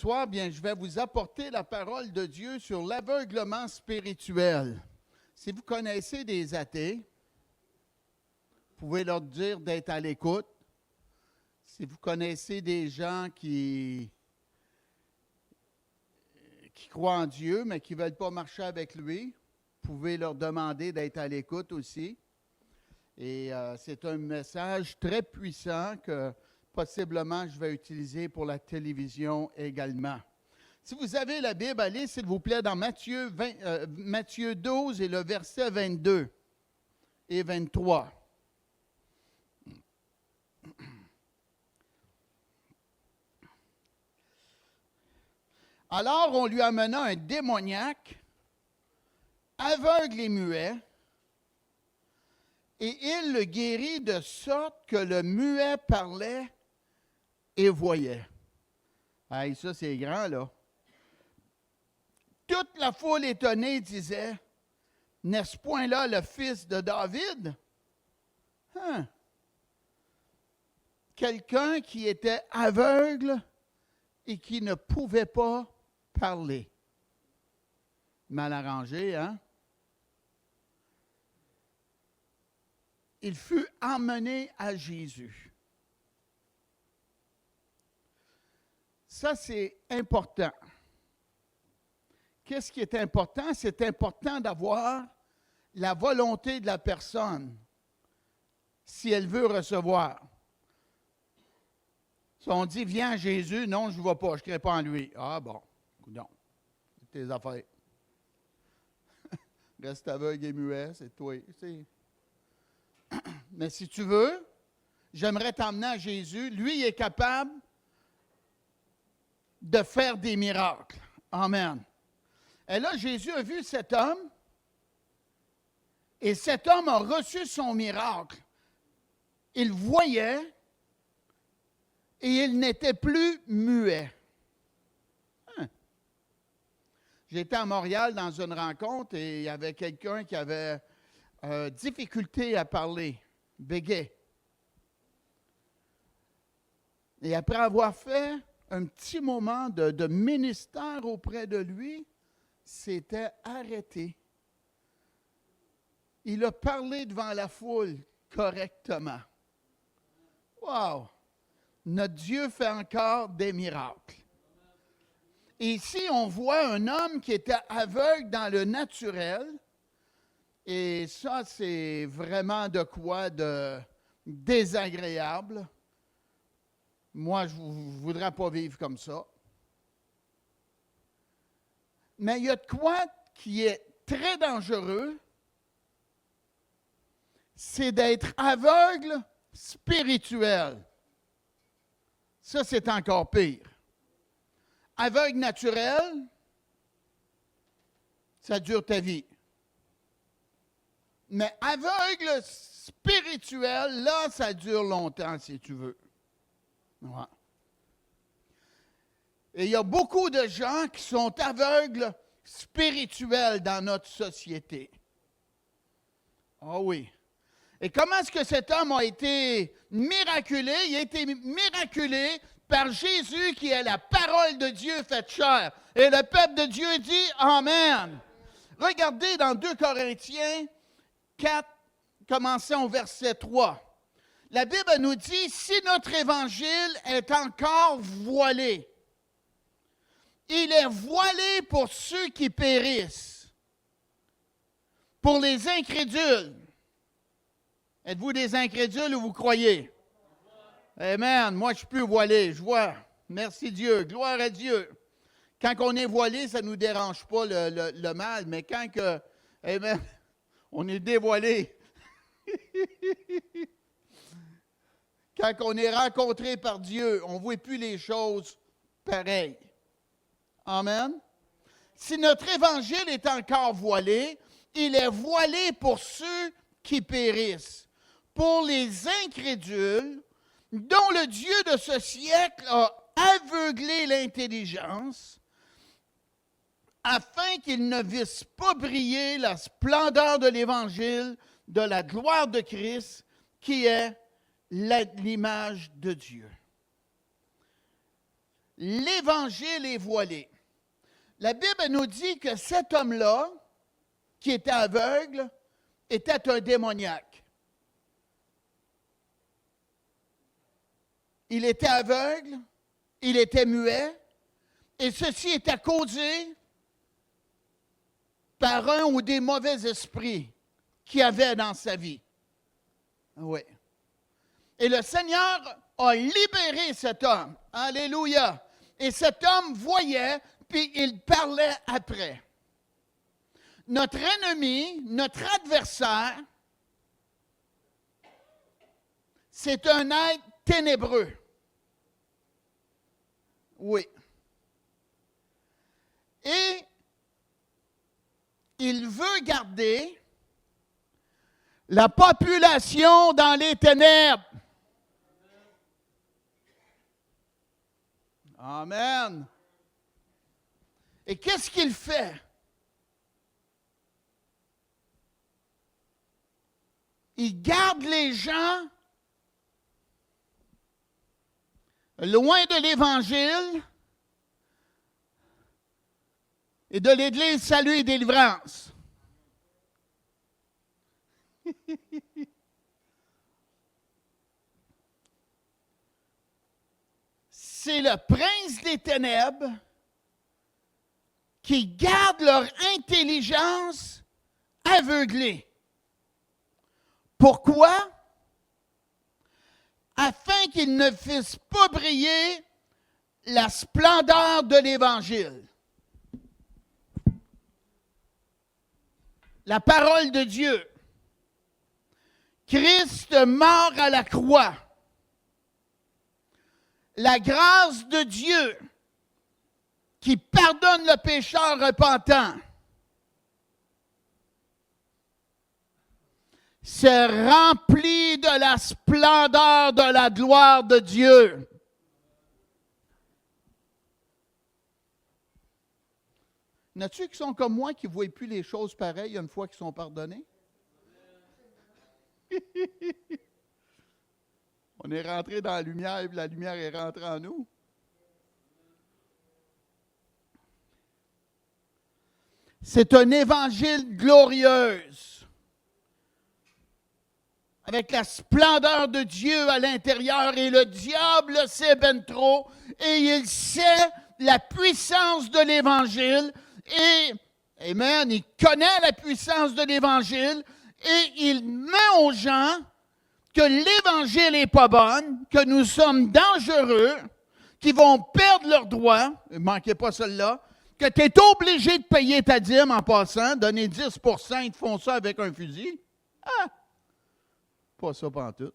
soir, bien, je vais vous apporter la parole de Dieu sur l'aveuglement spirituel. Si vous connaissez des athées, vous pouvez leur dire d'être à l'écoute. Si vous connaissez des gens qui croient en Dieu, mais qui ne veulent pas marcher avec lui, vous pouvez leur demander d'être à l'écoute aussi. Et c'est un message très puissant que possiblement je vais utiliser pour la télévision également. Si vous avez la Bible, allez s'il vous plaît dans Matthieu 12 et le verset 22 et 23. Alors on lui amena un démoniaque, aveugle et muet, et il le guérit de sorte que le muet parlait et voyait. Hey, ça, c'est grand, là. Toute la foule étonnée disait, « N'est-ce point là le fils de David? » Quelqu'un qui était aveugle et qui ne pouvait pas parler. Mal arrangé, hein? Il fut emmené à Jésus. Ça, c'est important. Qu'est-ce qui est important? C'est important d'avoir la volonté de la personne si elle veut recevoir. Si on dit, viens à Jésus, non, je ne vais pas, je ne crée pas en lui. Ah bon, non, c'est tes affaires. Reste aveugle et muet, c'est toi. Mais si tu veux, j'aimerais t'emmener à Jésus. Lui, il est capable de faire des miracles. Amen. Et là, Jésus a vu cet homme, et cet homme a reçu son miracle. Il voyait, et il n'était plus muet. J'étais à Montréal dans une rencontre, et il y avait quelqu'un qui avait difficulté à parler, bégait. Et après avoir fait un petit moment de ministère auprès de lui, s'était arrêté. Il a parlé devant la foule correctement. Wow! Notre Dieu fait encore des miracles. Et ici, on voit un homme qui était aveugle dans le naturel. Et ça, c'est vraiment de quoi de désagréable. Moi, je ne voudrais pas vivre comme ça. Mais il y a de quoi qui est très dangereux, c'est d'être aveugle spirituel. Ça, c'est encore pire. Aveugle naturel, ça dure ta vie. Mais aveugle spirituel, là, ça dure longtemps, si tu veux. Ouais. Et il y a beaucoup de gens qui sont aveugles spirituels dans notre société. Ah oui. Et comment est-ce que cet homme a été miraculé? Il a été miraculé par Jésus qui est la parole de Dieu faite chair. Et le peuple de Dieu dit Amen. Regardez dans 2 Corinthiens 4, commençons au verset 3. La Bible nous dit, si notre évangile est encore voilé, il est voilé pour ceux qui périssent, pour les incrédules. Êtes-vous des incrédules ou vous croyez? Amen. Moi, je suis plus voilé, je vois. Merci Dieu, gloire à Dieu. Quand on est voilé, ça ne nous dérange pas le mal, mais quand que, amen, on est dévoilé, quand on est rencontré par Dieu, on ne voit plus les choses pareilles. Amen. Si notre évangile est encore voilé, il est voilé pour ceux qui périssent, pour les incrédules, dont le Dieu de ce siècle a aveuglé l'intelligence, afin qu'ils ne vissent pas briller la splendeur de l'Évangile, de la gloire de Christ, qui est l'image de Dieu. l'Évangile est voilé. La Bible nous dit que cet homme-là, qui était aveugle, était un démoniaque. Il était aveugle, il était muet, et ceci était causé par un ou des mauvais esprits qu'il avait dans sa vie. Oui. Et le Seigneur a libéré cet homme. Alléluia. Et cet homme voyait, puis il parlait après. Notre ennemi, notre adversaire, c'est un être ténébreux. Oui. Et il veut garder la population dans les ténèbres. Amen. Et qu'est-ce qu'il fait? Il garde les gens loin de l'Évangile et de l'Église Salut et Délivrance. C'est le prince des ténèbres qui garde leur intelligence aveuglée. Pourquoi? Afin qu'ils ne fissent pas briller la splendeur de l'Évangile. La parole de Dieu. Christ mort à la croix. La grâce de Dieu qui pardonne le pécheur repentant. C'est rempli de la splendeur de la gloire de Dieu. Y en a-tu qui sont comme moi qui ne voient plus les choses pareilles une fois qu'ils sont pardonnés? On est rentré dans la lumière et la lumière est rentrée en nous. C'est un évangile glorieux, avec la splendeur de Dieu à l'intérieur, et le diable le sait ben trop, et il sait la puissance de l'Évangile, et, amen, il connaît la puissance de l'Évangile, et il met aux gens que l'Évangile n'est pas bon, que nous sommes dangereux, qu'ils vont perdre leurs droits, ne manquez pas celle-là, que tu es obligé de payer ta dîme en passant, donner 10 %, ils te font ça avec un fusil. Ah! Pas ça pantoute.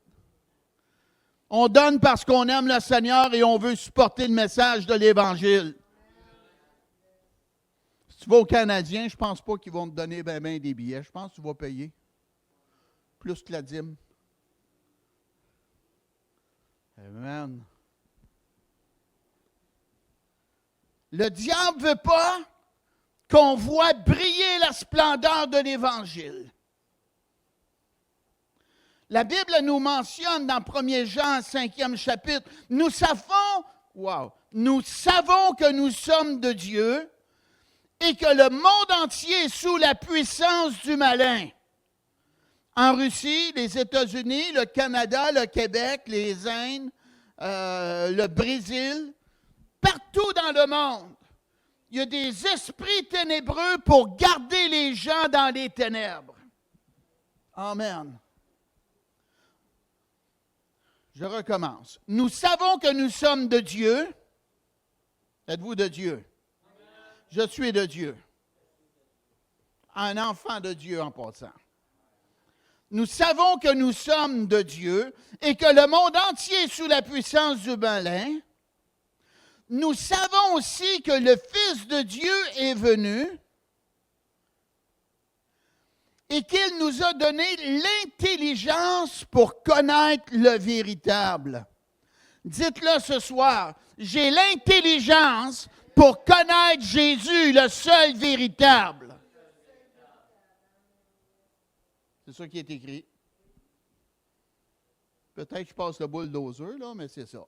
On donne parce qu'on aime le Seigneur et on veut supporter le message de l'Évangile. Si tu vas aux Canadiens, je ne pense pas qu'ils vont te donner ben des billets. Je pense que tu vas payer plus que la dîme. Amen. Le diable ne veut pas qu'on voit briller la splendeur de l'Évangile. La Bible nous mentionne dans 1 Jean, 5e chapitre, nous savons que nous sommes de Dieu et que le monde entier est sous la puissance du malin. En Russie, les États-Unis, le Canada, le Québec, les Indes, le Brésil, partout dans le monde, il y a des esprits ténébreux pour garder les gens dans les ténèbres. Amen. Je recommence. Nous savons que nous sommes de Dieu. Êtes-vous de Dieu? Je suis de Dieu. Un enfant de Dieu en passant. Nous savons que nous sommes de Dieu et que le monde entier est sous la puissance du malin. Nous savons aussi que le Fils de Dieu est venu et qu'il nous a donné l'intelligence pour connaître le véritable. Dites-le ce soir, j'ai l'intelligence pour connaître Jésus, le seul véritable. C'est ça qui est écrit. Peut-être que je passe le bulldozer, là, mais c'est ça.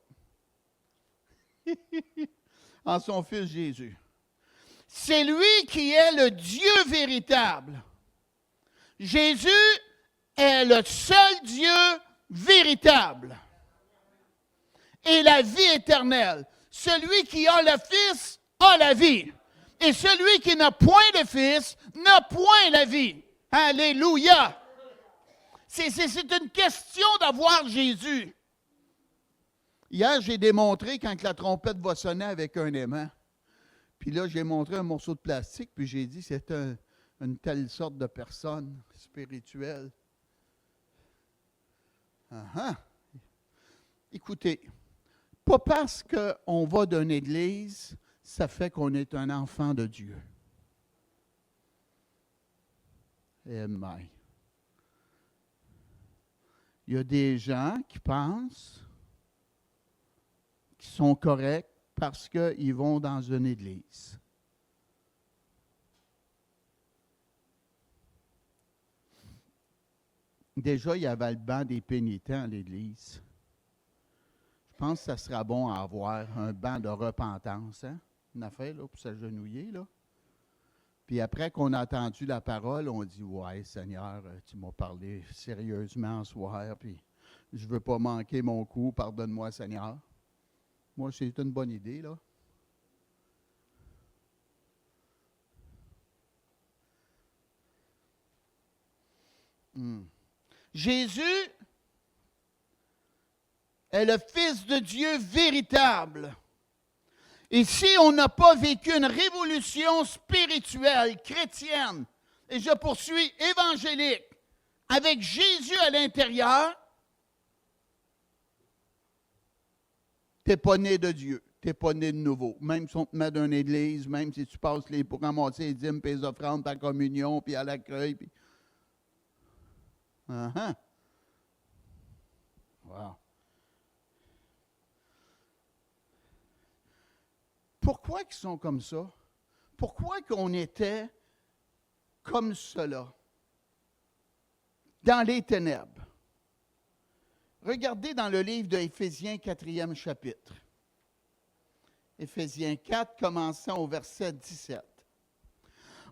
en son Fils Jésus. C'est lui qui est le Dieu véritable. Jésus est le seul Dieu véritable. Et la vie éternelle. Celui qui a le Fils a la vie. Et celui qui n'a point le Fils n'a point la vie. Alléluia! C'est une question d'avoir Jésus. Hier, j'ai démontré quand la trompette va sonner avec un aimant. Puis là, j'ai montré un morceau de plastique, puis j'ai dit c'est une telle sorte de personne spirituelle. Écoutez, pas parce qu'on va d'une église, ça fait qu'on est un enfant de Dieu. Amen. Il y a des gens qui pensent qu'ils sont corrects parce qu'ils vont dans une église. Déjà, il y avait le banc des pénitents à l'église. Je pense que ça sera bon à avoir un banc de repentance, hein? Une affaire là, pour s'agenouiller, là. Puis après qu'on a entendu la parole, on dit « Ouais, Seigneur, tu m'as parlé sérieusement ce soir, puis je ne veux pas manquer mon coup, pardonne-moi, Seigneur. » Moi, c'est une bonne idée, là. Jésus est le Fils de Dieu véritable. Et si on n'a pas vécu une révolution spirituelle, chrétienne, et je poursuis évangélique, avec Jésus à l'intérieur, tu n'es pas né de Dieu, tu n'es pas né de nouveau. Même si on te met dans une église, même si tu passes pour ramasser les dîmes, puis les offrandes, ta communion, puis à l'accueil, puis... Wow. Pourquoi ils sont comme ça? Pourquoi qu'on était comme cela? Dans les ténèbres. Regardez dans le livre d'Éphésiens, 4e chapitre. Éphésiens 4, commençant au verset 17.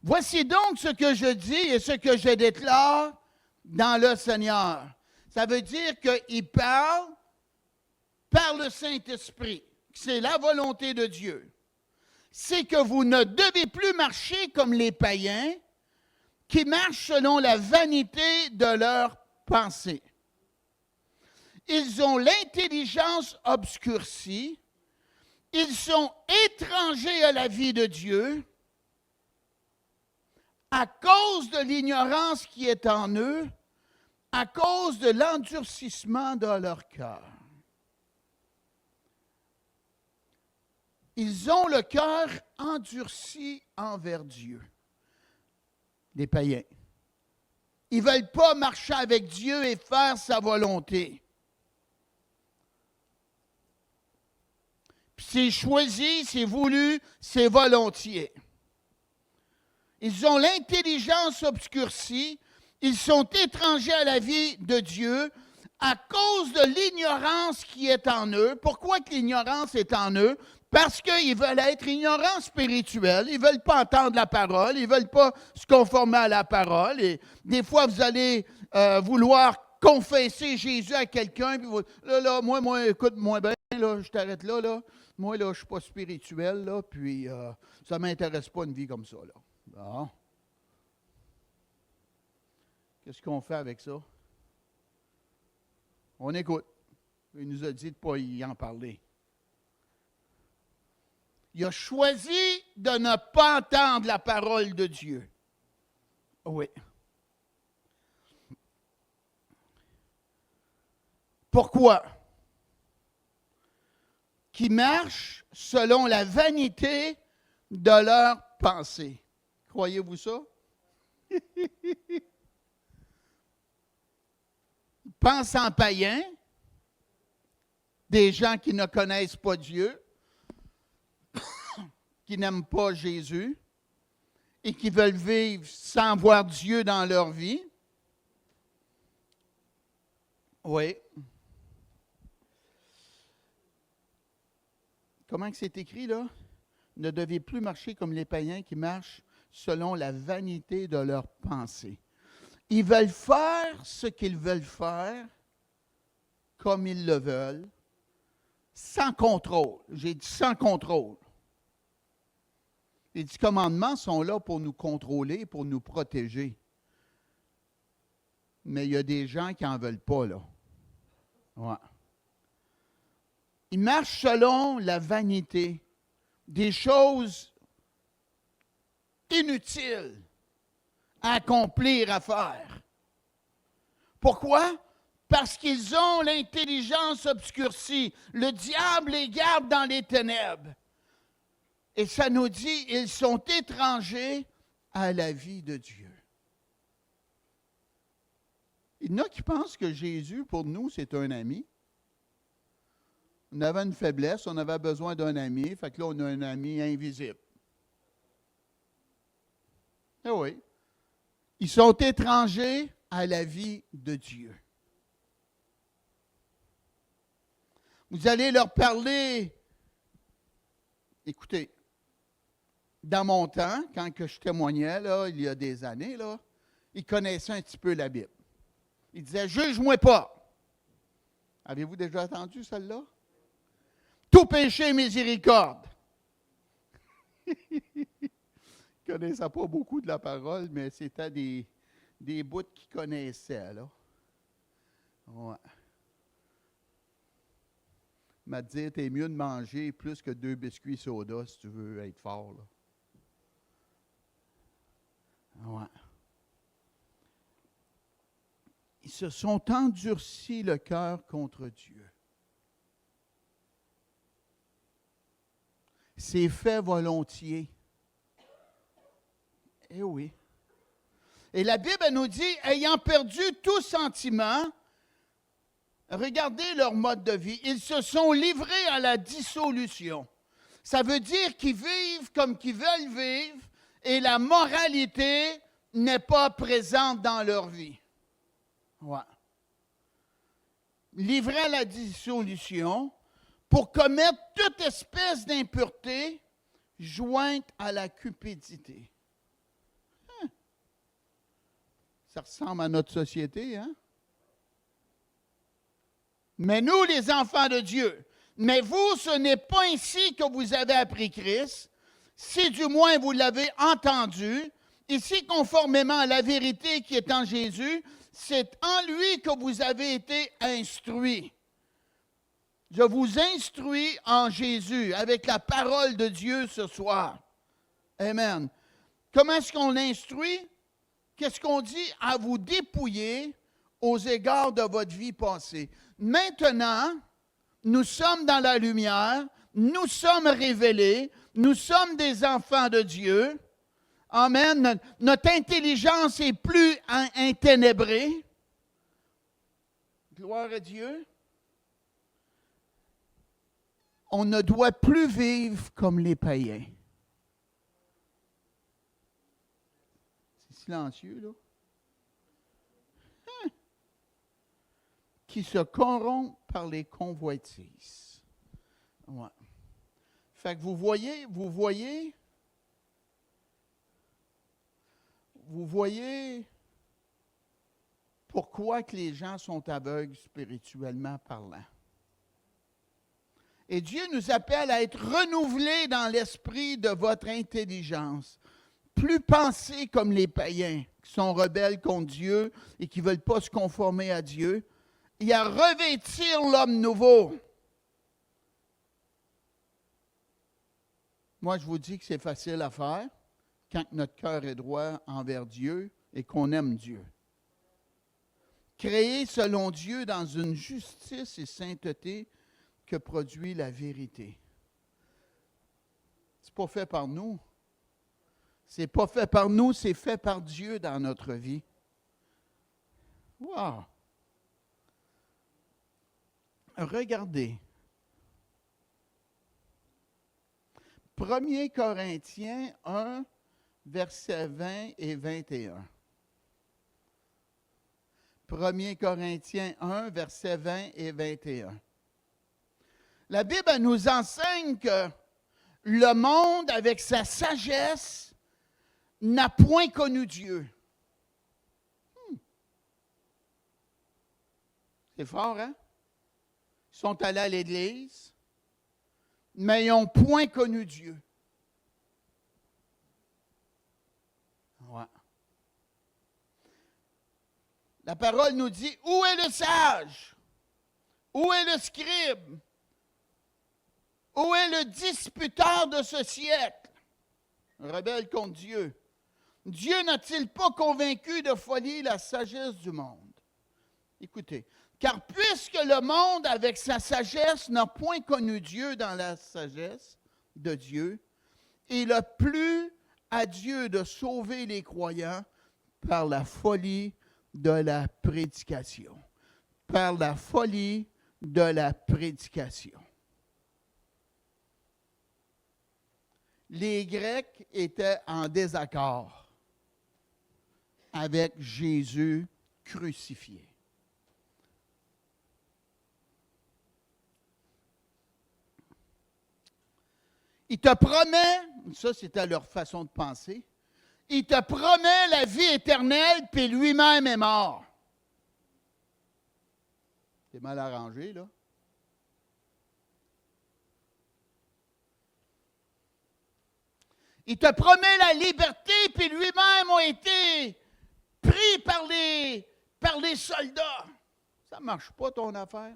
Voici donc ce que je dis et ce que je déclare dans le Seigneur. Ça veut dire qu'il parle par le Saint-Esprit. C'est la volonté de Dieu. C'est que vous ne devez plus marcher comme les païens qui marchent selon la vanité de leurs pensées. Ils ont l'intelligence obscurcie, ils sont étrangers à la vie de Dieu à cause de l'ignorance qui est en eux, à cause de l'endurcissement de leur cœur. Ils ont le cœur endurci envers Dieu, les païens. Ils ne veulent pas marcher avec Dieu et faire sa volonté. Puis c'est choisi, c'est voulu, c'est volontiers. Ils ont l'intelligence obscurcie, ils sont étrangers à la vie de Dieu à cause de l'ignorance qui est en eux. Pourquoi que l'ignorance est en eux? Parce qu'ils veulent être ignorants spirituels, ils ne veulent pas entendre la parole, ils ne veulent pas se conformer à la parole. Et des fois, vous allez vouloir confesser Jésus à quelqu'un, puis vous, là, moi, écoute-moi bien, là, je t'arrête là. Moi, là, je ne suis pas spirituel, là, puis ça ne m'intéresse pas une vie comme ça, là. Bon. Qu'est-ce qu'on fait avec ça? On écoute. Il nous a dit de ne pas y en parler. Il a choisi de ne pas entendre la parole de Dieu. Oui. Pourquoi? Qui marchent selon la vanité de leurs pensées. Croyez-vous ça? Ils pensent en païens, des gens qui ne connaissent pas Dieu, qui n'aiment pas Jésus et qui veulent vivre sans voir Dieu dans leur vie. Oui. Comment que c'est écrit là? ne devez plus marcher comme les païens qui marchent selon la vanité de leurs pensées. Ils veulent faire ce qu'ils veulent faire, comme ils le veulent, sans contrôle. J'ai dit sans contrôle. Les 10 commandements sont là pour nous contrôler, pour nous protéger. Mais il y a des gens qui n'en veulent pas, là. Ouais. Ils marchent selon la vanité, des choses inutiles à accomplir, à faire. Pourquoi? Parce qu'ils ont l'intelligence obscurcie. Le diable les garde dans les ténèbres. Et ça nous dit, ils sont étrangers à la vie de Dieu. Il y en a qui pensent que Jésus, pour nous, c'est un ami. On avait une faiblesse, on avait besoin d'un ami, fait que là, on a un ami invisible. Eh oui. Ils sont étrangers à la vie de Dieu. Vous allez leur parler, écoutez, dans mon temps, quand que je témoignais, là, il y a des années, là, ils connaissaient un petit peu la Bible. Ils disaient, juge-moi pas. Avez-vous déjà entendu celle-là? Tout péché, miséricorde. Ils ne connaissaient pas beaucoup de la parole, mais c'était des bouts qu'ils connaissaient, là. Ouais. M'a dit, t'es mieux de manger plus que 2 biscuits soda si tu veux être fort, là. Ouais. Ils se sont endurcis le cœur contre Dieu. C'est fait volontiers. Eh oui. Et la Bible nous dit, ayant perdu tout sentiment, regardez leur mode de vie, ils se sont livrés à la dissolution. Ça veut dire qu'ils vivent comme qu'ils veulent vivre et la moralité n'est pas présente dans leur vie. Ouais. Livrés à la dissolution pour commettre toute espèce d'impureté jointe à la cupidité. Ça ressemble à notre société, hein? Mais nous, les enfants de Dieu, mais vous, ce n'est pas ainsi que vous avez appris Christ, si du moins vous l'avez entendu, et si conformément à la vérité qui est en Jésus, c'est en lui que vous avez été instruits. Je vous instruis en Jésus, avec la parole de Dieu ce soir. Amen. Comment est-ce qu'on l'instruit? Qu'est-ce qu'on dit? À vous dépouiller aux égards de votre vie passée. Maintenant, nous sommes dans la lumière, nous sommes révélés, nous sommes des enfants de Dieu. Amen. Notre intelligence est plus enténébrée. Gloire à Dieu. On ne doit plus vivre comme les païens. C'est silencieux, là. Qui se corrompent par les convoitises. Ouais. Fait que vous voyez pourquoi que les gens sont aveugles spirituellement parlant. Et Dieu nous appelle à être renouvelés dans l'esprit de votre intelligence. Plus penser comme les païens qui sont rebelles contre Dieu et qui ne veulent pas se conformer à Dieu, et à revêtir l'homme nouveau. Moi, je vous dis que c'est facile à faire quand notre cœur est droit envers Dieu et qu'on aime Dieu. Créé selon Dieu dans une justice et sainteté que produit la vérité. C'est pas fait par nous. C'est pas fait par nous, c'est fait par Dieu dans notre vie. Wow! Regardez. 1 Corinthiens 1, versets 20 et 21. 1 Corinthiens 1, versets 20 et 21. La Bible nous enseigne que le monde, avec sa sagesse, n'a point connu Dieu. C'est fort, hein? Ils sont allés à l'Église, mais ils n'ont point connu Dieu. Ouais. La parole nous dit, où est le sage? Où est le scribe? Où est le disputeur de ce siècle? Un rebelle contre Dieu. Dieu n'a-t-il pas convaincu de folie la sagesse du monde? Écoutez, car puisque le monde, avec sa sagesse, n'a point connu Dieu dans la sagesse de Dieu, il a plu à Dieu de sauver les croyants par la folie de la prédication. Par la folie de la prédication. Les Grecs étaient en désaccord avec Jésus crucifié. Il te promet, ça c'était leur façon de penser, il te promet la vie éternelle, puis lui-même est mort. C'est mal arrangé, là. Il te promet la liberté, puis lui-même a été pris par les soldats. Ça ne marche pas, ton affaire.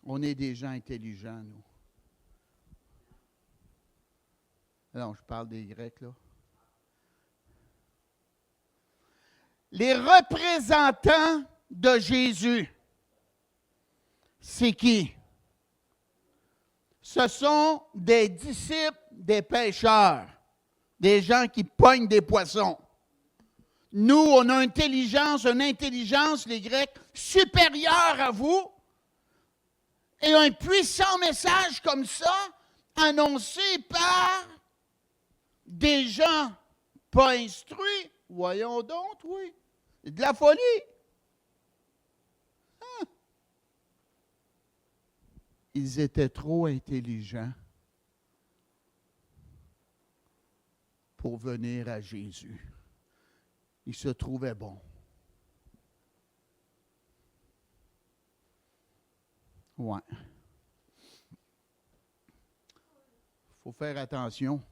On est des gens intelligents, nous. Non, je parle des Grecs, là. Les représentants de Jésus, c'est qui? Ce sont des disciples des pêcheurs, des gens qui pognent des poissons. Nous, on a une intelligence, les Grecs, supérieure à vous, et un puissant message comme ça, annoncé par des gens pas instruits. Voyons donc, oui. C'est de la folie. Hein? Ils étaient trop intelligents pour venir à Jésus. Ils se trouvaient bons. Ouais. Il faut faire attention.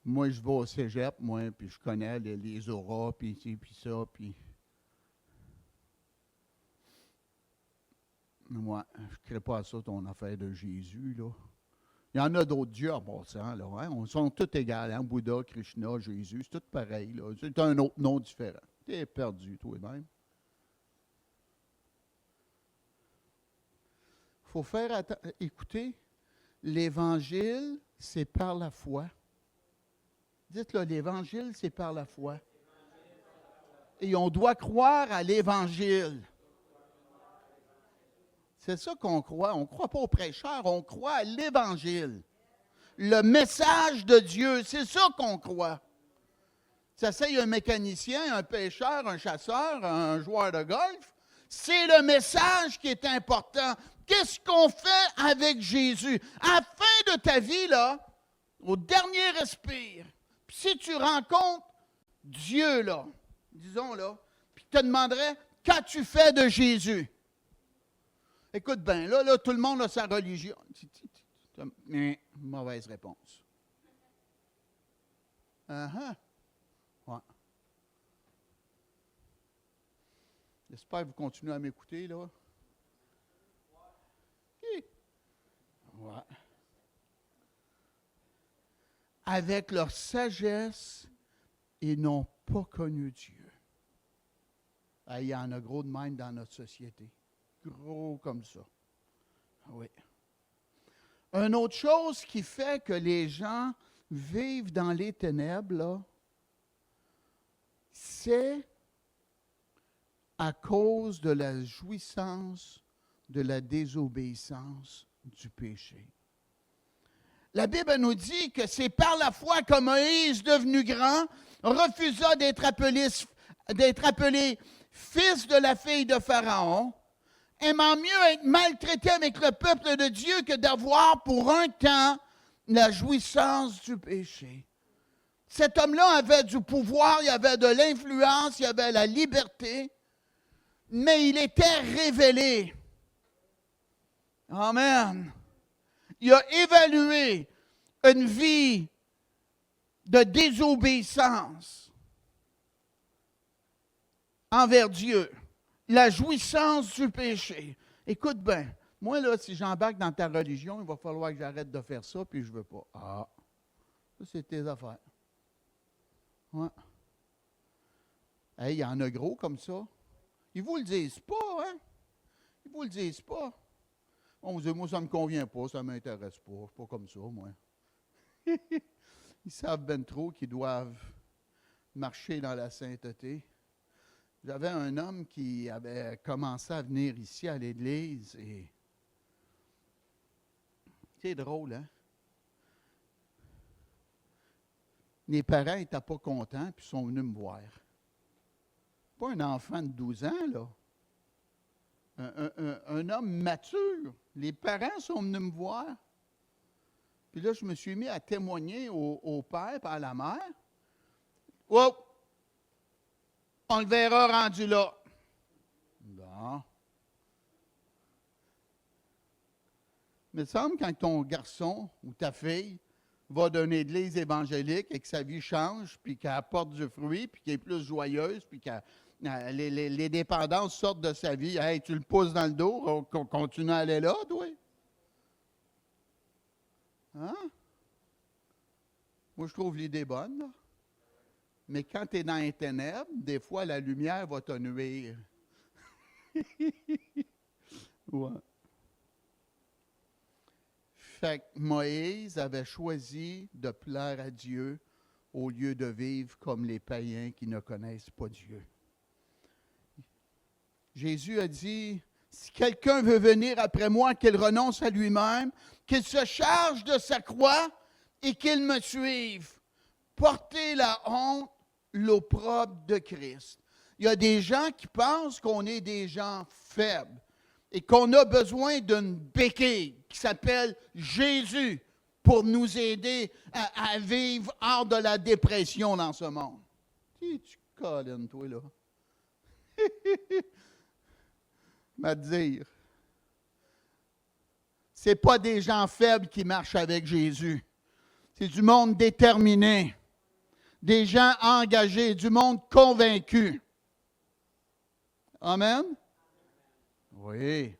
Moi, je vais au cégep, moi, puis je connais les auras, puis ci, puis ça, puis... Moi, je ne crée pas à ça ton affaire de Jésus, là. Il y en a d'autres dieux en passant, là. Hein? On sont tous égaux, hein? Bouddha, Krishna, Jésus, c'est tout pareil, là. C'est un autre nom différent. Tu es perdu, toi-même. Il faut faire attention. Écoutez, l'Évangile, c'est par la foi. Dites-le, l'Évangile, c'est par la foi. Et on doit croire à l'Évangile. C'est ça qu'on croit. On ne croit pas aux prêcheurs, on croit à l'Évangile. Le message de Dieu, c'est ça qu'on croit. Ça c'est un mécanicien, un pêcheur, un chasseur, un joueur de golf. C'est le message qui est important. Qu'est-ce qu'on fait avec Jésus? À la fin de ta vie, là, au dernier respire, si tu rencontres Dieu, là, disons là, puis te demanderais, qu'as-tu fait de Jésus? Écoute bien, là, tout le monde a sa religion. Mauvaise réponse. Ouais. J'espère que vous continuez à m'écouter, là. Ouais. Avec leur sagesse, ils n'ont pas connu Dieu. Il y en a gros de même dans notre société. Gros comme ça. Oui. Une autre chose qui fait que les gens vivent dans les ténèbres, là, c'est à cause de la jouissance de la désobéissance du péché. La Bible nous dit que c'est par la foi que Moïse, devenu grand, refusa d'être appelé fils de la fille de Pharaon, aimant mieux être maltraité avec le peuple de Dieu que d'avoir pour un temps la jouissance du péché. Cet homme-là avait du pouvoir, il avait de l'influence, il avait la liberté, mais il était révélé. Amen. Il a évalué une vie de désobéissance envers Dieu, la jouissance du péché. Écoute bien, moi là, si j'embarque dans ta religion, il va falloir que j'arrête de faire ça, puis je ne veux pas. Ah, ça c'est tes affaires. Ouais. Hey, il y en a gros comme ça. Ils vous le disent pas, hein? Ils vous le disent pas. On vous dit, moi, ça ne me convient pas, ça ne m'intéresse pas. Je ne suis pas comme ça, moi. Ils savent bien trop qu'ils doivent marcher dans la sainteté. J'avais un homme qui avait commencé à venir ici à l'église et c'est drôle, hein? Les parents n'étaient pas contents puis sont venus me voir. Pas un enfant de 12 ans, là. Un homme mature. Les parents sont venus me voir. Puis là, je me suis mis à témoigner au père et à la mère. Oh! On le verra rendu là. Bon. Mais il me semble quand ton garçon ou ta fille va d'une église évangélique et que sa vie change, puis qu'elle apporte du fruit, puis qu'elle est plus joyeuse, puis que les dépendances sortent de sa vie, hey, tu le pousses dans le dos, on continue à aller là, toi? Hein? Moi, je trouve l'idée bonne, là. Mais quand tu es dans les ténèbres, des fois, la lumière va te nuire. Ouais. Fait que Moïse avait choisi de plaire à Dieu au lieu de vivre comme les païens qui ne connaissent pas Dieu. Jésus a dit, si quelqu'un veut venir après moi, qu'il renonce à lui-même, qu'il se charge de sa croix et qu'il me suive. Portez la honte, l'opprobre de Christ. Il y a des gens qui pensent qu'on est des gens faibles et qu'on a besoin d'une béquille qui s'appelle Jésus pour nous aider à vivre hors de la dépression dans ce monde. Tu colles, toi, là. M'a dire. Ce n'est pas des gens faibles qui marchent avec Jésus. C'est du monde déterminé. Des gens engagés, du monde convaincu. Amen? Oui.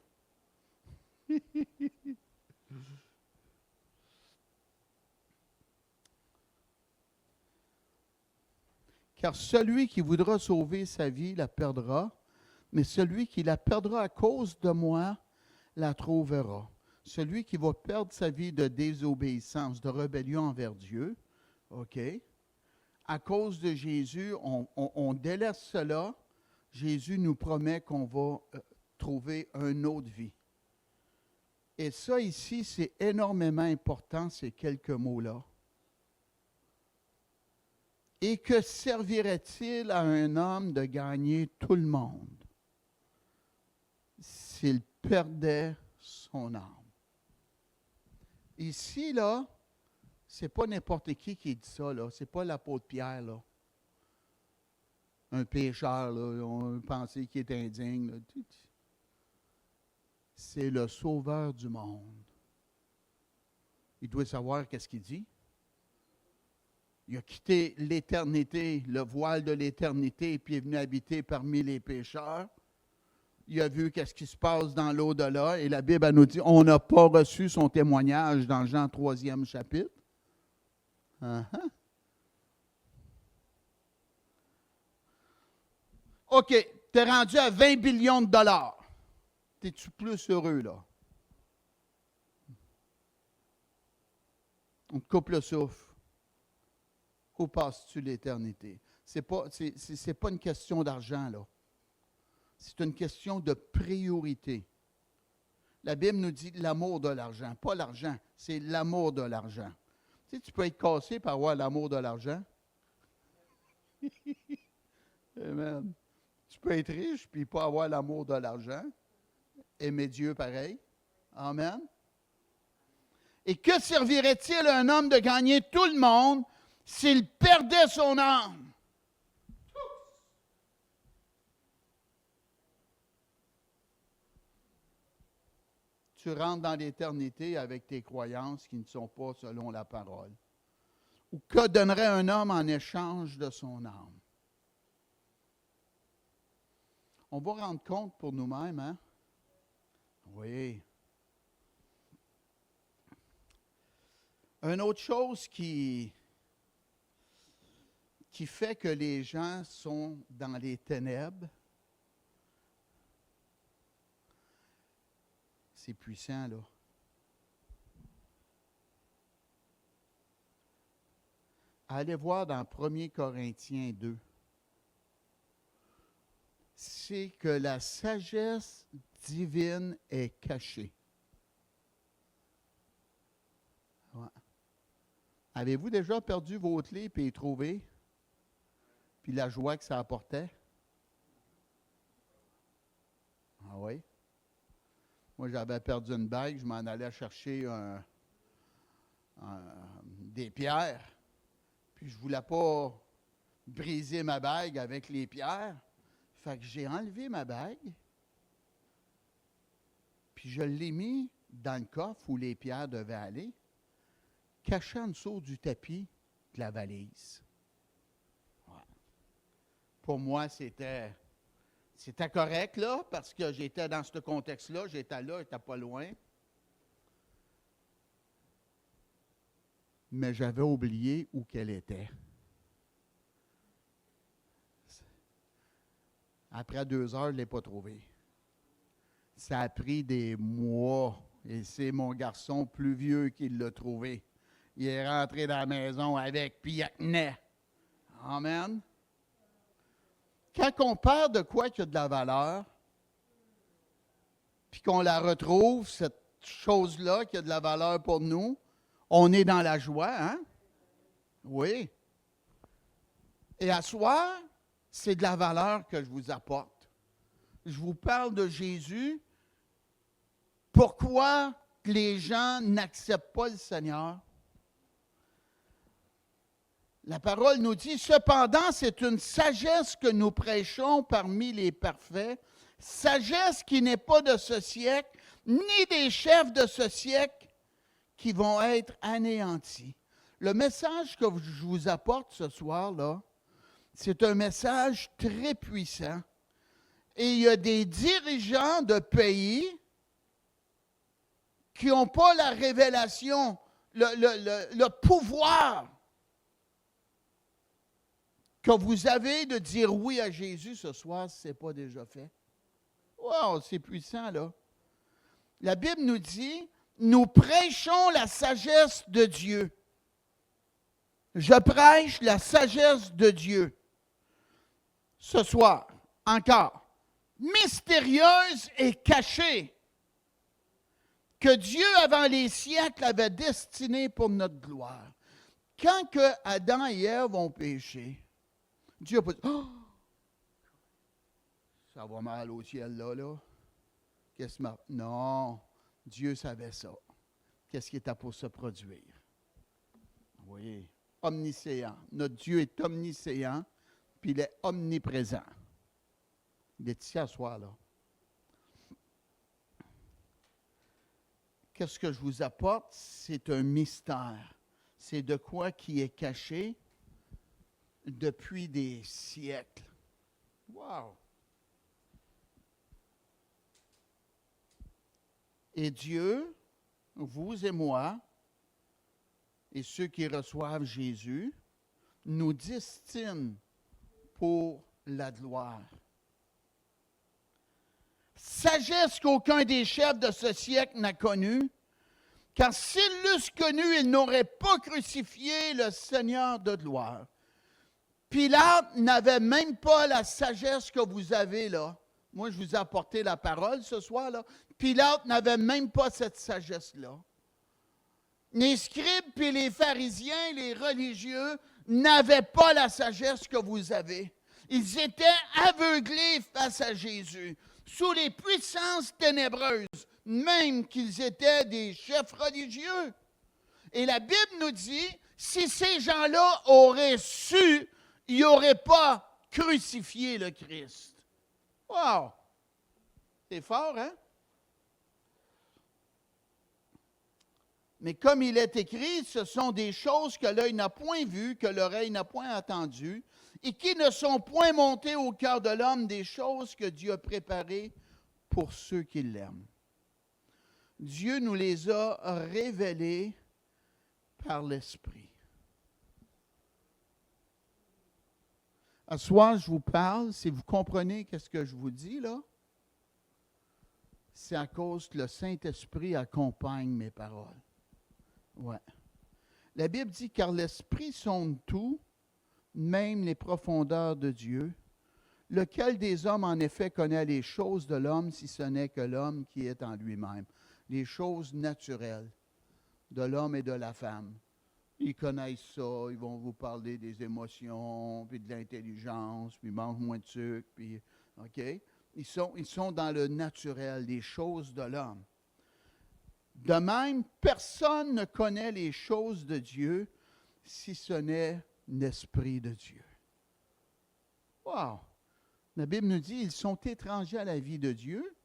Car celui qui voudra sauver sa vie la perdra, mais celui qui la perdra à cause de moi la trouvera. Celui qui va perdre sa vie de désobéissance, de rébellion envers Dieu, OK? À cause de Jésus, on délaisse cela. Jésus nous promet qu'on va trouver une autre vie. Et ça ici, c'est énormément important, ces quelques mots-là. Et que servirait-il à un homme de gagner tout le monde s'il perdait son âme? Ici, là, c'est pas n'importe qui dit ça, là. C'est pas l'apôtre Pierre, là. Un pécheur, là, on pensait qu'il est indigne, là. C'est le sauveur du monde. Il doit savoir qu'est-ce qu'il dit. Il a quitté l'éternité, le voile de l'éternité, puis est venu habiter parmi les pécheurs. Il a vu qu'est-ce qui se passe dans l'au-delà, et la Bible nous dit, on n'a pas reçu son témoignage dans Jean 3e chapitre. Uh-huh. OK, tu es rendu à 20 billions de dollars. Es-tu plus heureux, là? On te coupe le souffle. Où passes-tu l'éternité? C'est pas une question d'argent, là. C'est une question de priorité. La Bible nous dit l'amour de l'argent. Pas l'argent, c'est l'amour de l'argent. Tu sais, tu peux être cassé par avoir l'amour de l'argent. Amen. Tu peux être riche puis pas avoir l'amour de l'argent. Aimer Dieu pareil. Amen. Et que servirait-il à un homme de gagner tout le monde s'il perdait son âme? Tu rentres dans l'éternité avec tes croyances qui ne sont pas selon la parole. Ou que donnerait un homme en échange de son âme? On va rendre compte pour nous-mêmes, hein? Oui. Une autre chose qui fait que les gens sont dans les ténèbres, c'est puissant, là. Allez voir dans 1 Corinthiens 2. C'est que la sagesse divine est cachée. Ouais. Avez-vous déjà perdu votre clé et les trouvé? Puis la joie que ça apportait? Ah oui? Moi, j'avais perdu une bague, je m'en allais chercher des pierres. Puis je ne voulais pas briser ma bague avec les pierres. Fait que j'ai enlevé ma bague, puis je l'ai mis dans le coffre où les pierres devaient aller, caché en dessous du tapis de la valise. Ouais. Pour moi, c'était correct, là, parce que j'étais dans ce contexte-là, j'étais là, j'étais pas loin. Mais j'avais oublié où qu'elle était. Après 2 heures, je ne l'ai pas trouvée. Ça a pris des mois, et c'est mon garçon plus vieux qui l'a trouvé. Il est rentré dans la maison avec, puis il tenait. Amen. Quand on perd de quoi qui a de la valeur, puis qu'on la retrouve, cette chose-là qui a de la valeur pour nous, on est dans la joie, hein? Oui. Et à soir, c'est de la valeur que je vous apporte. Je vous parle de Jésus. Pourquoi les gens n'acceptent pas le Seigneur? La parole nous dit, cependant, c'est une sagesse que nous prêchons parmi les parfaits, sagesse qui n'est pas de ce siècle, ni des chefs de ce siècle qui vont être anéantis. Le message que je vous apporte ce soir-là, c'est un message très puissant. Et il y a des dirigeants de pays qui n'ont pas la révélation, le pouvoir que vous avez de dire oui à Jésus ce soir, si ce n'est pas déjà fait. Wow, c'est puissant, là. La Bible nous dit, nous prêchons la sagesse de Dieu. Je prêche la sagesse de Dieu. Ce soir, encore, mystérieuse et cachée, que Dieu, avant les siècles, avait destinée pour notre gloire. Quand que Adam et Ève ont péché, Dieu n'a pas dit, « Oh, ça va mal au ciel, là. Qu'est-ce que non, Dieu savait ça. Qu'est-ce qui était pour se produire? Vous voyez, omniscient. Notre Dieu est omniscient, puis il est omniprésent. Il est ici à soir, là. Qu'est-ce que je vous apporte? C'est un mystère. C'est de quoi qui est caché depuis des siècles. Wow! Et Dieu, vous et moi, et ceux qui reçoivent Jésus, nous destinent pour la gloire. Sagesse qu'aucun des chefs de ce siècle n'a connue, car s'ils l'eussent connue, ils n'auraient pas crucifié le Seigneur de gloire. Pilate n'avait même pas la sagesse que vous avez là, Moi, je vous ai apporté la parole ce soir-là. Pilate n'avait même pas cette sagesse-là. Les scribes et les pharisiens, les religieux, n'avaient pas la sagesse que vous avez. Ils étaient aveuglés face à Jésus, sous les puissances ténébreuses, même qu'ils étaient des chefs religieux. Et la Bible nous dit, si ces gens-là auraient su, ils n'auraient pas crucifié le Christ. Wow! C'est fort, hein? Mais comme il est écrit, ce sont des choses que l'œil n'a point vues, que l'oreille n'a point entendues, et qui ne sont point montées au cœur de l'homme, des choses que Dieu a préparées pour ceux qui l'aiment. Dieu nous les a révélées par l'Esprit. À ce soir, je vous parle, si vous comprenez ce que je vous dis, là, c'est à cause que le Saint-Esprit accompagne mes paroles. Ouais. La Bible dit, car l'Esprit sonde tout, même les profondeurs de Dieu, lequel des hommes en effet connaît les choses de l'homme, si ce n'est que l'homme qui est en lui-même. Les choses naturelles de l'homme et de la femme. Ils connaissent ça, ils vont vous parler des émotions, puis de l'intelligence, puis ils mangent moins de sucre, puis, OK? Ils sont dans le naturel, les choses de l'homme. De même, personne ne connaît les choses de Dieu si ce n'est l'Esprit de Dieu. Wow! La Bible nous dit, ils sont étrangers à la vie de Dieu.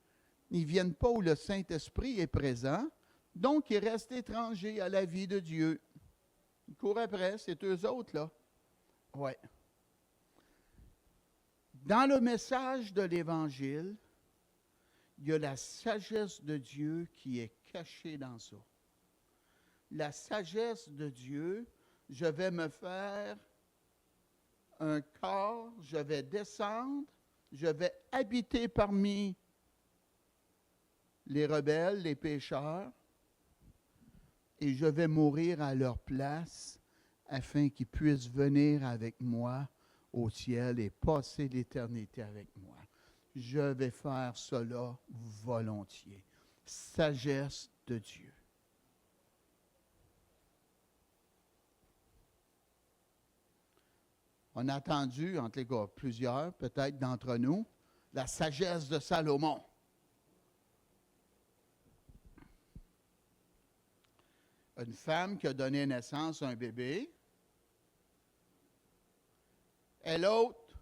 Ils ne viennent pas où le Saint-Esprit est présent. Donc, ils restent étrangers à la vie de Dieu. Ils courent après, c'est eux autres, là. Oui. Dans le message de l'Évangile, il y a la sagesse de Dieu qui est cachée dans ça. La sagesse de Dieu, je vais me faire un corps, je vais descendre, je vais habiter parmi les rebelles, les pécheurs, et je vais mourir à leur place afin qu'ils puissent venir avec moi au ciel et passer l'éternité avec moi. Je vais faire cela volontiers. Sagesse de Dieu. On a entendu, entre les gars, plusieurs, peut-être d'entre nous, la sagesse de Salomon. Une femme qui a donné naissance à un bébé, et l'autre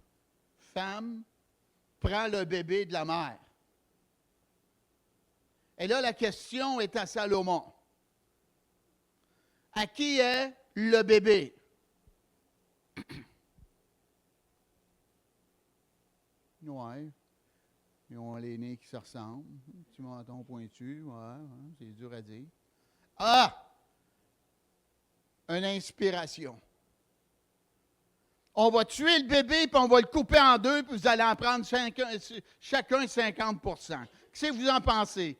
femme prend le bébé de la mère. Et là, la question est à Salomon. À qui est le bébé? Oui. Ils ont les nez qui se ressemblent. Petit menton pointu. Ouais, c'est dur à dire. Ah! Une inspiration. On va tuer le bébé, puis on va le couper en deux, puis vous allez en prendre chacun 50%. Qu'est-ce que vous en pensez?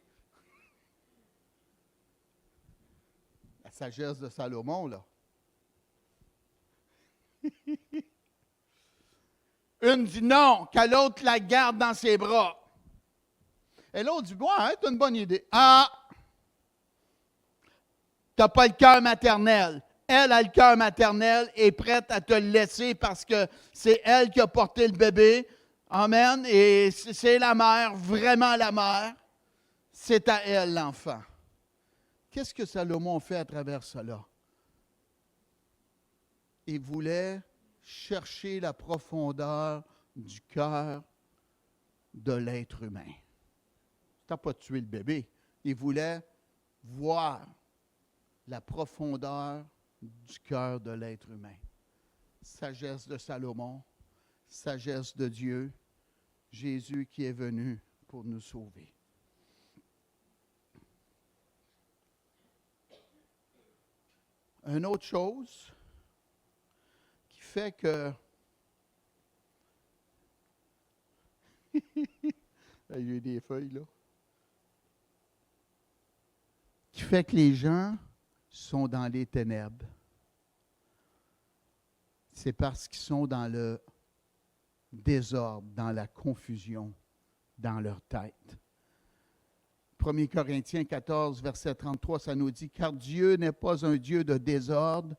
La sagesse de Salomon, là. Une dit non, que l'autre la garde dans ses bras. Et l'autre dit, ouais, c'est une bonne idée. Ah! Tu n'as pas le cœur maternel. Elle a le cœur maternel et est prête à te le laisser parce que c'est elle qui a porté le bébé. Amen. Et c'est la mère, vraiment la mère. C'est à elle l'enfant. Qu'est-ce que Salomon fait à travers cela? Il voulait chercher la profondeur du cœur de l'être humain. Tu n'as pas tué le bébé. Il voulait voir la profondeur du cœur de l'être humain. Sagesse de Salomon, sagesse de Dieu, Jésus qui est venu pour nous sauver. Une autre chose qui fait que il y a eu des feuilles là. Qui fait que les gens sont dans les ténèbres. C'est parce qu'ils sont dans le désordre, dans la confusion, dans leur tête. 1 Corinthiens 14, verset 33, ça nous dit « Car Dieu n'est pas un Dieu de désordre,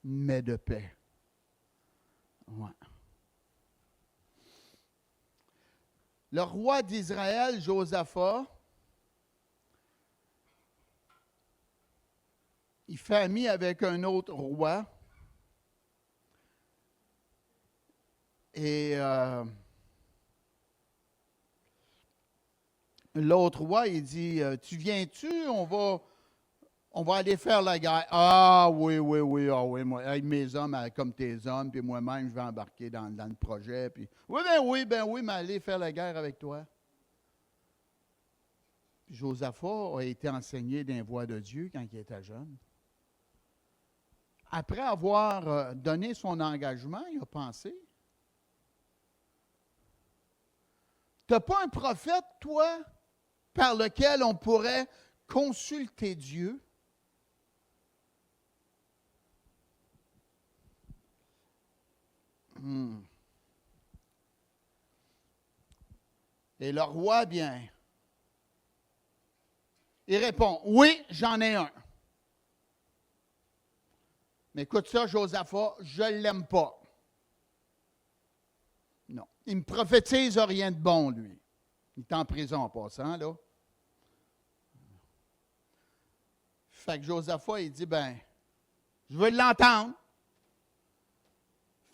mais de paix. » Ouais. Le roi d'Israël, Josaphat, il fait ami avec un autre roi. Et l'autre roi, il dit, tu viens-tu? On va aller faire la guerre. Ah oui, moi, avec mes hommes comme tes hommes, puis moi-même, je vais embarquer dans le projet. Puis, oui, mais aller faire la guerre avec toi. Puis Josaphat a été enseigné d'un voix de Dieu quand il était jeune. Après avoir donné son engagement, il a pensé, tu n'as pas un prophète, toi, par lequel on pourrait consulter Dieu? Et le roi, bien, il répond, oui, j'en ai un. Mais écoute ça, Josaphat, je ne l'aime pas. Non. Il ne me prophétise rien de bon, lui. Il est en prison en passant, là. Fait que Josaphat, il dit, ben, je veux l'entendre.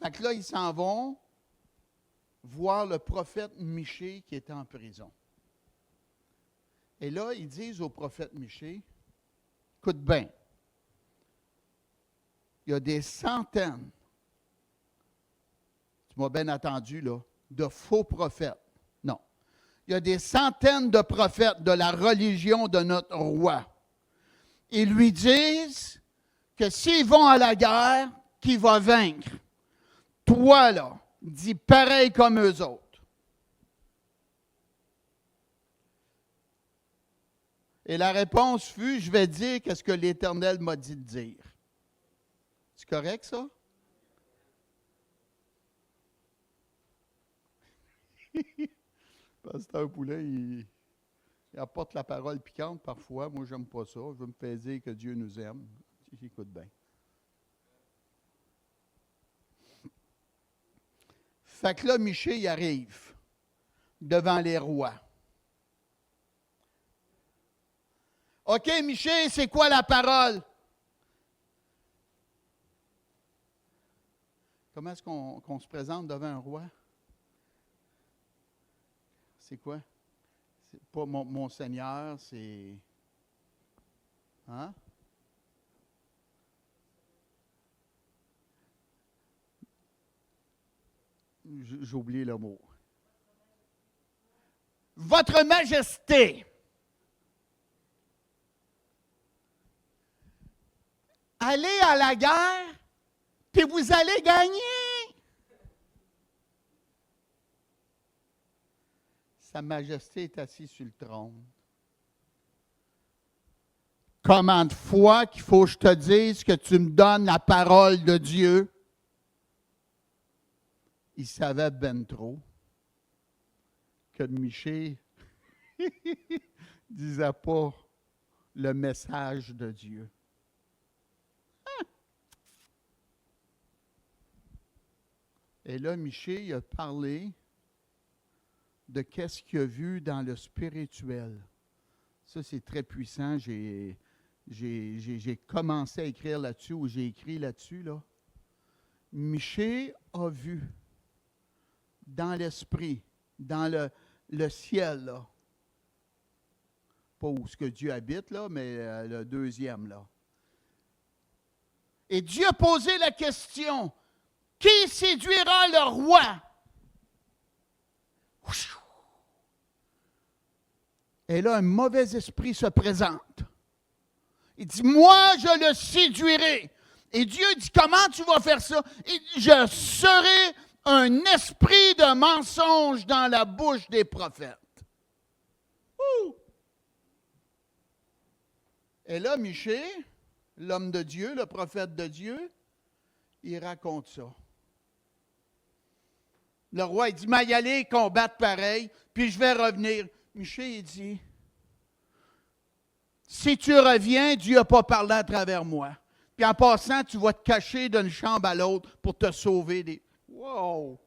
Fait que là, ils s'en vont voir le prophète Michée qui est en prison. Et là, ils disent au prophète Michée, écoute bien, il y a des centaines, tu m'as bien entendu, là, de faux prophètes. Non. Il y a des centaines de prophètes de la religion de notre roi. Ils lui disent que s'ils vont à la guerre, qu'il va vaincre. Toi, là, dis pareil comme eux autres. Et la réponse fut, je vais dire qu'est-ce que l'Éternel m'a dit de dire. C'est correct, ça? Pasteur Poulet, il apporte la parole piquante parfois. Moi, j'aime pas ça. Je veux me faire dire que Dieu nous aime. J'écoute bien. Fait que là, Michée, il arrive devant les rois. OK, Michée, c'est quoi la parole? Comment est-ce qu'on se présente devant un roi? C'est quoi? C'est pas mon Seigneur, c'est... Hein? J'ai oublié le mot. Votre Majesté. Allez à la guerre, puis vous allez gagner. Sa Majesté est assise sur le trône. Combien de fois qu'il faut que je te dise que tu me donnes la parole de Dieu? Il savait ben trop que Michée ne disait pas le message de Dieu. Et là, Michée il a parlé de qu'est-ce qu'il a vu dans le spirituel. Ça, c'est très puissant. J'ai commencé à écrire là-dessus, ou j'ai écrit là-dessus, là. Michée a vu dans l'esprit, dans le ciel, là. Pas où ce que Dieu habite, là, mais le deuxième, là. Et Dieu a posé la question, qui séduira le roi? Et là, un mauvais esprit se présente. Il dit, moi, je le séduirai. Et Dieu dit, comment tu vas faire ça? Il dit, je serai un esprit de mensonge dans la bouche des prophètes. Ouh! Et là, Michée, l'homme de Dieu, le prophète de Dieu, il raconte ça. Le roi, il dit, mais y aller combattre pareil, puis je vais revenir. Michée, il dit, si tu reviens, Dieu n'a pas parlé à travers moi. Puis en passant, tu vas te cacher d'une chambre à l'autre pour te sauver des... Wow!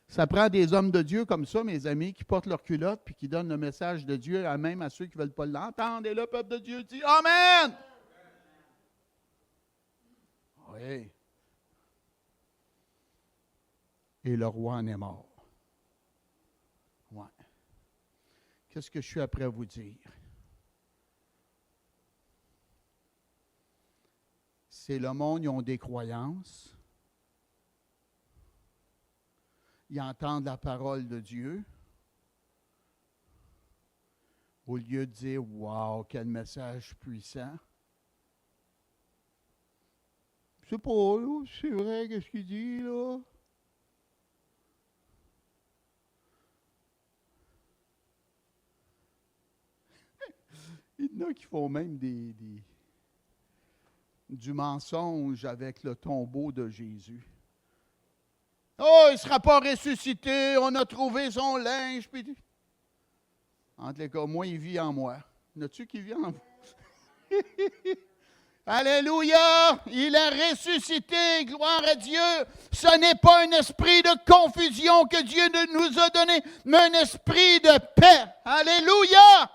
Ça prend des hommes de Dieu comme ça, mes amis, qui portent leur culotte puis qui donnent le message de Dieu même à ceux qui ne veulent pas l'entendre. Et le peuple de Dieu dit Amen! Oui. Et le roi en est mort. Ouais. Qu'est-ce que je suis après vous dire? C'est le monde, ils ont des croyances. Ils entendent la parole de Dieu. Au lieu de dire, wow, quel message puissant. C'est pas, là, c'est vrai, qu'est-ce qu'il dit, là? Il y en a qui font même du mensonge avec le tombeau de Jésus. Oh, il ne sera pas ressuscité, on a trouvé son linge. Puis... Entre les cas, moi, il vit en moi. N'as-tu qui vit en vous? Alléluia! Il est ressuscité, gloire à Dieu. Ce n'est pas un esprit de confusion que Dieu nous a donné, mais un esprit de paix. Alléluia!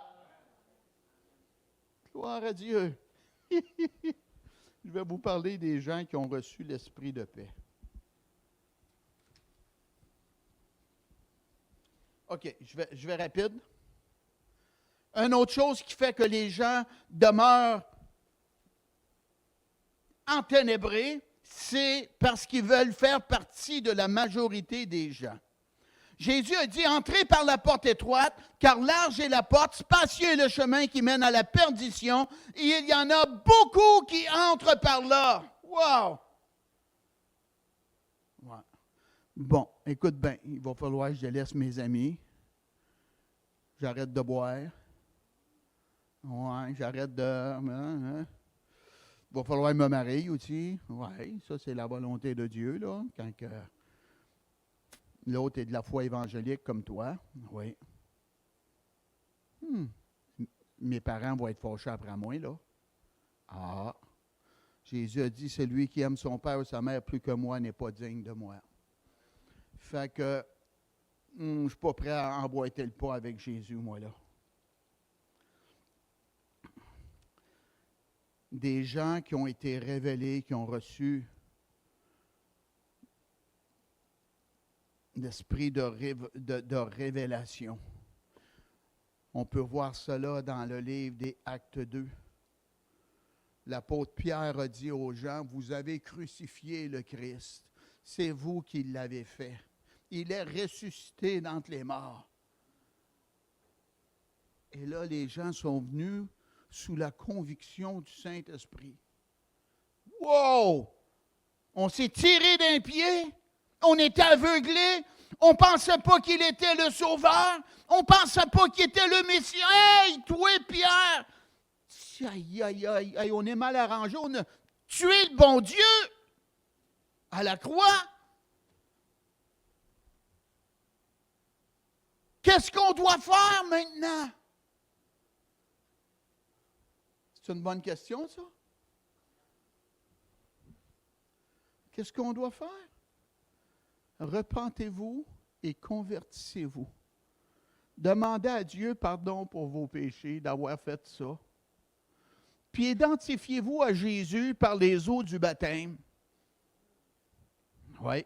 Gloire à Dieu. Je vais vous parler des gens qui ont reçu l'esprit de paix. OK, je vais rapide. Une autre chose qui fait que les gens demeurent enténébrés, c'est parce qu'ils veulent faire partie de la majorité des gens. Jésus a dit, entrez par la porte étroite, car large est la porte, spacieux est le chemin qui mène à la perdition, et il y en a beaucoup qui entrent par là. Wow! Ouais. Bon, écoute bien, il va falloir que je laisse mes amis. J'arrête de boire. Ouais, j'arrête de... Il va falloir me marier aussi. Oui, ça c'est la volonté de Dieu, là, quand que l'autre est de la foi évangélique comme toi. Oui. Mes parents vont être fâchés après moi, là. Ah. Jésus a dit, celui qui aime son père ou sa mère plus que moi n'est pas digne de moi. Fait que je ne suis pas prêt à emboîter le pas avec Jésus, moi, là. Des gens qui ont été révélés, qui ont reçu l'esprit de révélation. On peut voir cela dans le livre des Actes 2. L'apôtre Pierre a dit aux gens, vous avez crucifié le Christ. C'est vous qui l'avez fait. Il est ressuscité d'entre les morts. Et là, les gens sont venus sous la conviction du Saint-Esprit. Wow! On s'est tiré d'un pied, on était aveuglé, on ne pensait pas qu'il était le Sauveur, on ne pensait pas qu'il était le Messie. Hey, toi, Pierre! Aïe, aïe, aïe, aïe, on est mal arrangé, on a tué le bon Dieu à la croix. Qu'est-ce qu'on doit faire maintenant? C'est une bonne question, ça? Qu'est-ce qu'on doit faire? Repentez-vous et convertissez-vous. Demandez à Dieu pardon pour vos péchés, d'avoir fait ça. Puis identifiez-vous à Jésus par les eaux du baptême. Oui,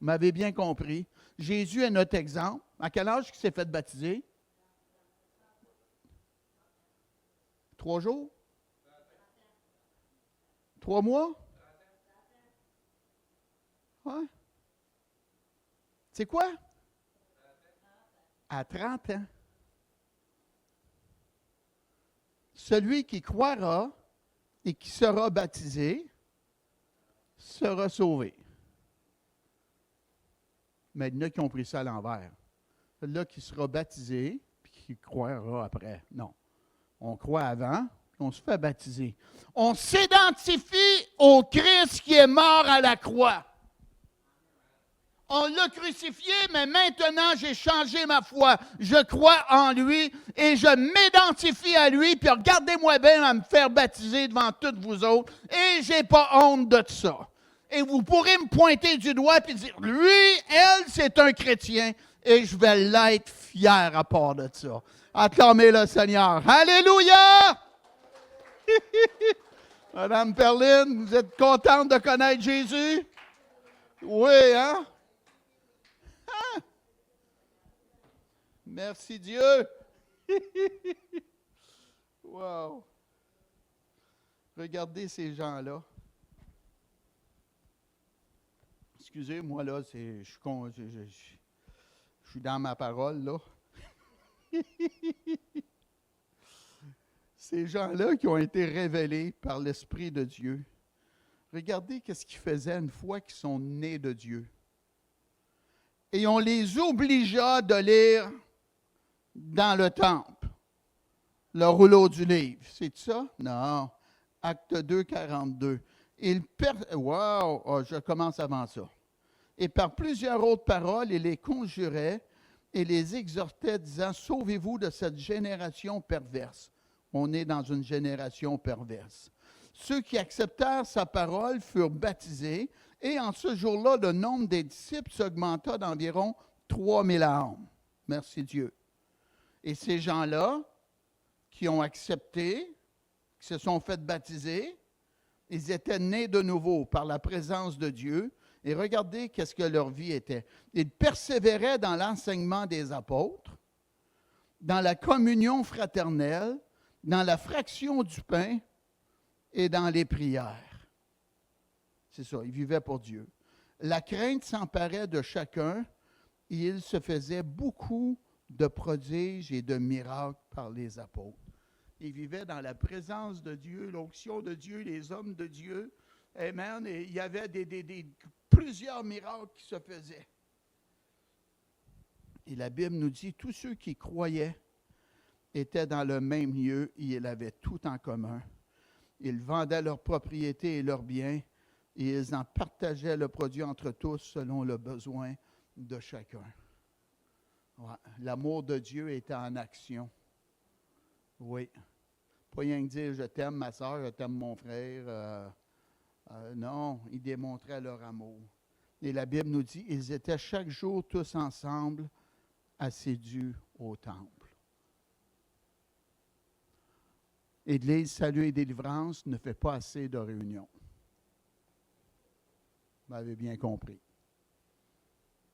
vous m'avez bien compris. Jésus est notre exemple. À quel âge il s'est fait baptiser? 3 jours? 3 mois? Ouais. C'est quoi? À 30 ans. Celui qui croira et qui sera baptisé sera sauvé. Mais il y en a qui ont pris ça à l'envers. Celui-là qui sera baptisé puis qui croira après. Non. On croit avant, puis on se fait baptiser. On s'identifie au Christ qui est mort à la croix. On l'a crucifié, mais maintenant, j'ai changé ma foi. Je crois en lui et je m'identifie à lui. Puis regardez-moi bien à me faire baptiser devant toutes vous autres. Et je n'ai pas honte de ça. Et vous pourrez me pointer du doigt et dire, lui, elle, c'est un chrétien. Et je vais l'être fier à part de ça. Acclamez le Seigneur. Alléluia! Madame Perline, vous êtes contente de connaître Jésus? Oui, hein? Merci Dieu. Wow. Regardez ces gens-là. Excusez-moi, là, je suis dans ma parole, là. Ces gens-là qui ont été révélés par l'Esprit de Dieu. Regardez qu'est-ce qu'ils faisaient une fois qu'ils sont nés de Dieu. Et on les obligea de lire dans le temple le rouleau du livre. C'est ça? Non. Acte 2, 42. Wow! Oh, je commence avant ça. Et par plusieurs autres paroles, il les conjurait et les exhortait, disant, « Sauvez-vous de cette génération perverse. » On est dans une génération perverse. Ceux qui acceptèrent sa parole furent baptisés, et en ce jour-là, le nombre des disciples s'augmenta d'environ 3000 âmes. Merci Dieu. Et ces gens-là, qui ont accepté, qui se sont fait baptiser, ils étaient nés de nouveau par la présence de Dieu. Et regardez qu'est-ce que leur vie était. Ils persévéraient dans l'enseignement des apôtres, dans la communion fraternelle, dans la fraction du pain et dans les prières. C'est ça, ils vivaient pour Dieu. La crainte s'emparait de chacun et il se faisait beaucoup de prodiges et de miracles par les apôtres. Ils vivaient dans la présence de Dieu, l'onction de Dieu, les hommes de Dieu. Amen. Et il y avait plusieurs miracles qui se faisaient. Et la Bible nous dit, tous ceux qui croyaient étaient dans le même lieu et ils avaient tout en commun. Ils vendaient leurs propriétés et leurs biens et ils en partageaient le produit entre tous selon le besoin de chacun. Ouais. L'amour de Dieu était en action. Oui. Pas rien que dire, je t'aime ma soeur, je t'aime mon frère. Non, ils démontraient leur amour. Et la Bible nous dit, ils étaient chaque jour tous ensemble assidus au temple. Église Salut et Délivrance ne fait pas assez de réunions. Vous m'avez bien compris.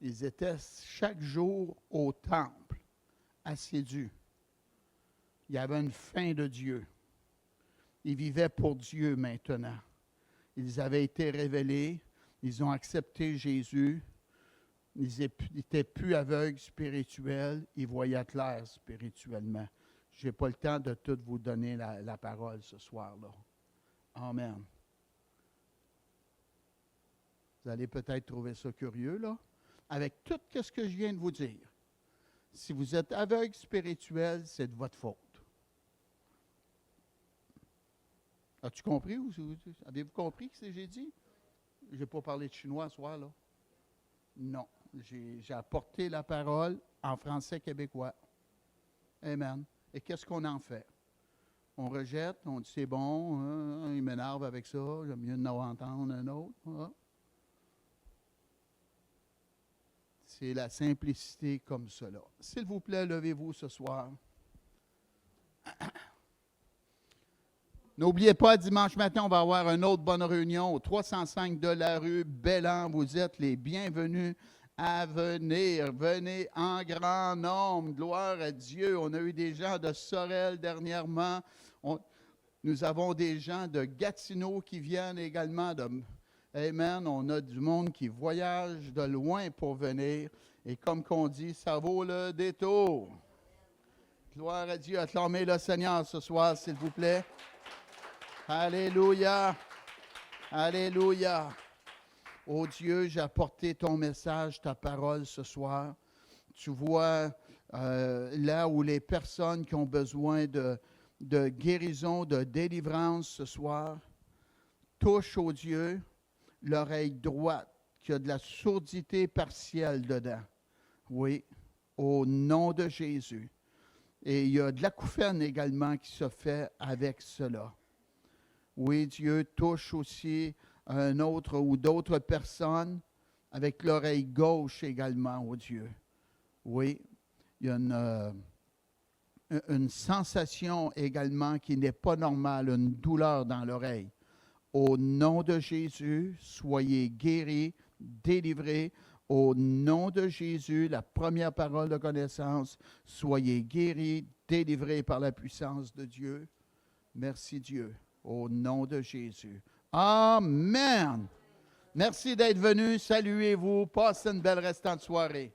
Ils étaient chaque jour au temple, assidus. Il y avait une faim de Dieu. Ils vivaient pour Dieu maintenant. Ils avaient été révélés, ils ont accepté Jésus, ils n'étaient plus aveugles spirituels, ils voyaient clair spirituellement. Je n'ai pas le temps de tout vous donner la parole ce soir-là. Amen. Vous allez peut-être trouver ça curieux, là, avec tout ce que je viens de vous dire. Si vous êtes aveugle spirituel, c'est de votre faute. As-tu compris? Avez-vous compris ce que j'ai dit? Je n'ai pas parlé de chinois ce soir, là. Non. J'ai apporté la parole en français québécois. Amen. Et qu'est-ce qu'on en fait? On rejette, on dit c'est bon, hein, il m'énerve avec ça, j'aime mieux en entendre un autre. Hein. C'est la simplicité comme cela. S'il vous plaît, levez-vous ce soir. N'oubliez pas, dimanche matin, on va avoir une autre bonne réunion au 305 de la rue Belland. Vous êtes les bienvenus à venir. Venez en grand nombre. Gloire à Dieu. On a eu des gens de Sorel dernièrement. Nous avons des gens de Gatineau qui viennent également. Amen. On a du monde qui voyage de loin pour venir. Et comme qu'on dit, ça vaut le détour. Gloire à Dieu. Acclamez le Seigneur ce soir, s'il vous plaît. Alléluia. Alléluia. Oh Dieu, j'ai apporté ton message, ta parole ce soir. Tu vois là où les personnes qui ont besoin de guérison, de délivrance ce soir, touche, oh Dieu, l'oreille droite qu'il y a de la sourdité partielle dedans. Oui, au nom de Jésus. Et il y a de l'acouphène également qui se fait avec cela. Oui, Dieu touche aussi un autre ou d'autres personnes avec l'oreille gauche également, oh Dieu. Oui, il y a une sensation également qui n'est pas normale, une douleur dans l'oreille. Au nom de Jésus, soyez guéris, délivrés. Au nom de Jésus, la première parole de connaissance, soyez guéris, délivrés par la puissance de Dieu. Merci Dieu, au nom de Jésus. Amen. Merci d'être venu. Saluez-vous. Passez une belle restante soirée.